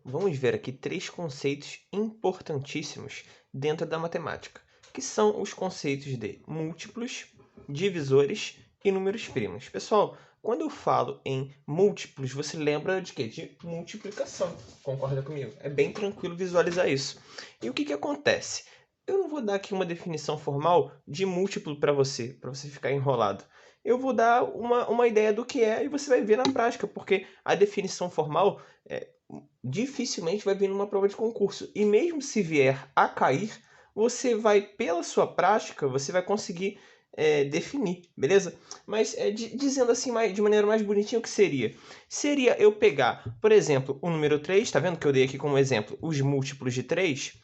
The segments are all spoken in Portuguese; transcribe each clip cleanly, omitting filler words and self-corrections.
vamos ver aqui três conceitos importantíssimos dentro da matemática, que são os conceitos de múltiplos, divisores e números primos. Pessoal, quando eu falo em múltiplos, você lembra de quê? De multiplicação. Concorda comigo? É bem tranquilo visualizar isso. E o que acontece? Eu não vou dar aqui uma definição formal de múltiplo para você ficar enrolado. Eu vou dar uma ideia do que é e você vai ver na prática, porque a definição formal dificilmente vai vir numa prova de concurso. E mesmo se vier a cair, você vai, pela sua prática, você vai conseguir definir, beleza? Mas dizendo assim de maneira mais bonitinha, o que seria? Seria eu pegar, por exemplo, o número 3, tá vendo que eu dei aqui como exemplo os múltiplos de 3?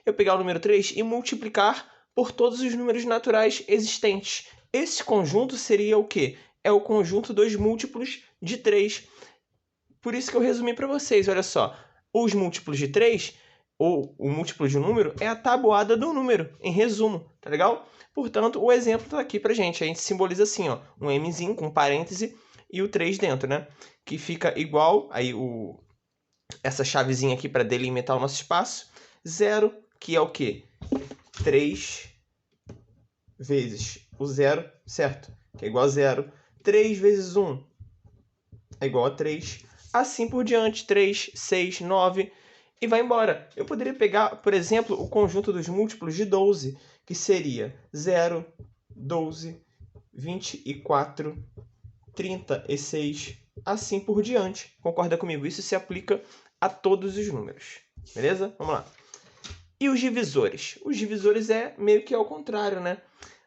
Eu pegar o número 3 e multiplicar por todos os números naturais existentes. Esse conjunto seria o quê? É o conjunto dos múltiplos de 3. Por isso que eu resumi para vocês, olha só. Os múltiplos de 3, ou o múltiplo de um número, é a tabuada do número, em resumo, tá legal? Portanto, o exemplo está aqui pra gente. A gente simboliza assim, ó, um Mzinho com parêntese e o 3 dentro, né? Que fica igual, aí essa chavezinha aqui para delimitar o nosso espaço, 0, que é o quê? 3 vezes o 0, certo? Que é igual a 0. 3 vezes 1 é igual a 3. Assim por diante, 3, 6, 9 e vai embora. Eu poderia pegar, por exemplo, o conjunto dos múltiplos de 12, que seria 0, 12, 24, 36, assim por diante. Concorda comigo? Isso se aplica a todos os números. Beleza? Vamos lá. E os divisores? Os divisores é meio que ao contrário, né?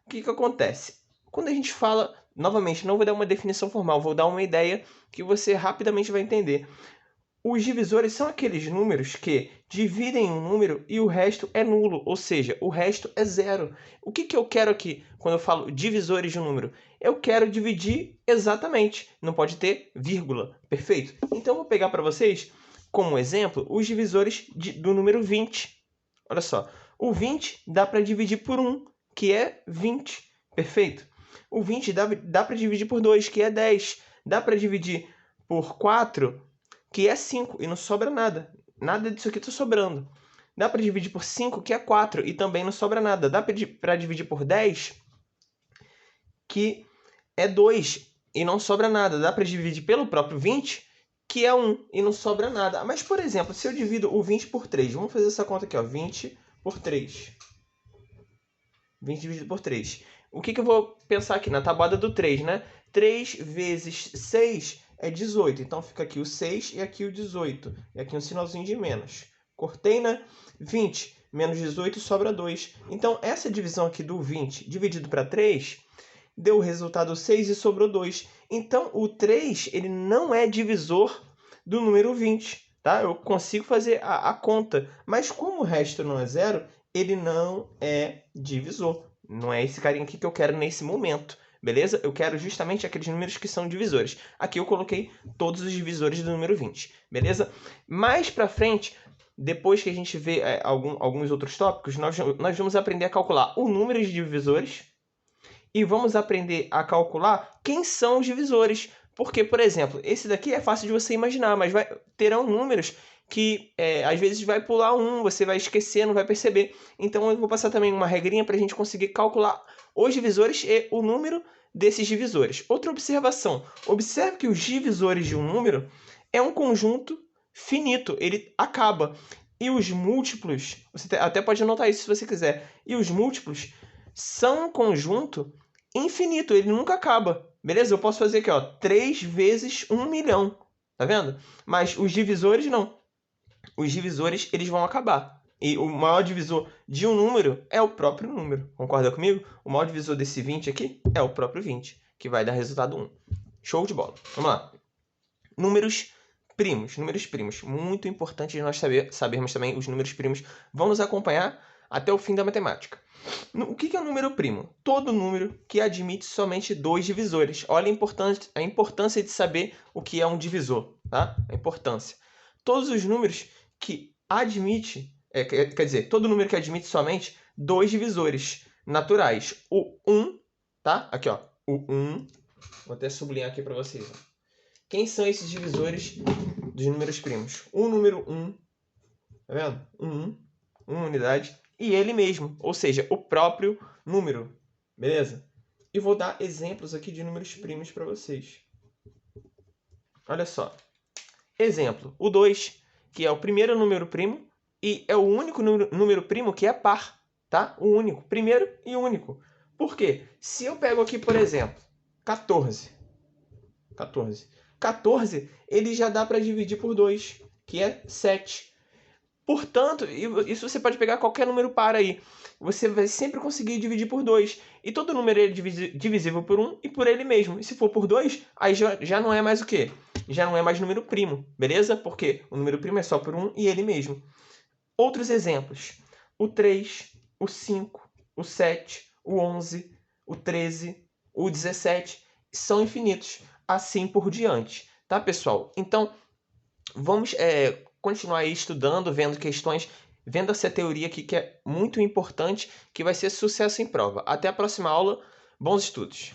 O que acontece? Quando a gente fala, novamente, não vou dar uma definição formal, vou dar uma ideia que você rapidamente vai entender. Os divisores são aqueles números que dividem um número e o resto é nulo, ou seja, o resto é zero. O que eu quero aqui quando eu falo divisores de um número? Eu quero dividir exatamente, não pode ter vírgula, perfeito? Então eu vou pegar para vocês, como exemplo, os divisores do número 20. Olha só, o 20 dá para dividir por 1, que é 20, perfeito? O 20 dá para dividir por 2, que é 10. Dá para dividir por 4, que é 5, e não sobra nada. Nada disso aqui está sobrando. Dá para dividir por 5, que é 4, e também não sobra nada. Dá para dividir por 10, que é 2, e não sobra nada. Dá para dividir pelo próprio 20, que é 1, e não sobra nada. Mas, por exemplo, se eu divido o 20 por 3, vamos fazer essa conta aqui, ó, 20 por 3. 20 dividido por 3. O que eu vou pensar aqui? Na tabuada do 3, né? 3 vezes 6 é 18. Então fica aqui o 6 e aqui o 18. E aqui um sinalzinho de menos. Cortei, né? 20 menos 18 sobra 2. Então essa divisão aqui do 20 dividido para 3 deu o resultado 6 e sobrou 2. Então o 3 ele não é divisor do número 20. Tá? Eu consigo fazer a conta. Mas como o resto não é zero, ele não é divisor. Não é esse carinha aqui que eu quero nesse momento, beleza? Eu quero justamente aqueles números que são divisores. Aqui eu coloquei todos os divisores do número 20, beleza? Mais pra frente, depois que a gente vê alguns outros tópicos, nós vamos aprender a calcular o número de divisores e vamos aprender a calcular quem são os divisores. Porque, por exemplo, esse daqui é fácil de você imaginar, mas terão números que às vezes vai pular um, você vai esquecer, não vai perceber. Então eu vou passar também uma regrinha para a gente conseguir calcular os divisores e o número desses divisores. Outra observação, observe que os divisores de um número é um conjunto finito, ele acaba. E os múltiplos, você até pode anotar isso se você quiser, e os múltiplos são um conjunto infinito, ele nunca acaba. Beleza? Eu posso fazer aqui, ó, 3 vezes 1 milhão. Tá vendo? Mas os divisores não. Os divisores eles vão acabar. E o maior divisor de um número é o próprio número. Concorda comigo? O maior divisor desse 20 aqui é o próprio 20, que vai dar resultado 1. Show de bola. Vamos lá. Números primos. Números primos. Muito importante nós sabermos também os números primos. Vão nos acompanhar até o fim da matemática. O que é um número primo? Todo número que admite somente 2 divisores. Olha a importância de saber o que é um divisor. Tá? A importância. Todos os números que admite, quer dizer, todo número que admite somente 2 divisores naturais. O 1, tá? Aqui, ó, o 1. Vou até sublinhar aqui para vocês. Ó. Quem são esses divisores dos números primos. O número 1, tá vendo? 1 unidade, e ele mesmo, ou seja, o próprio número, beleza? E vou dar exemplos aqui de números primos para vocês. Olha só. Exemplo, o 2, que é o primeiro número primo e é o único número primo que é par, tá? O único, primeiro e único. Por quê? Se eu pego aqui, por exemplo, 14, ele já dá para dividir por 2, que é 7. Portanto, isso você pode pegar qualquer número par aí. Você vai sempre conseguir dividir por 2. E todo número é divisível por 1 e por ele mesmo. E se for por 2, aí já não é mais o quê? Já não é mais número primo, beleza? Porque o número primo é só por 1 e ele mesmo. Outros exemplos. O 3, o 5, o 7, o 11, o 13, o 17 são infinitos. Assim por diante. Tá, pessoal? Então, vamos continuar aí estudando, vendo questões, vendo essa teoria aqui que é muito importante, que vai ser sucesso em prova. Até a próxima aula. Bons estudos!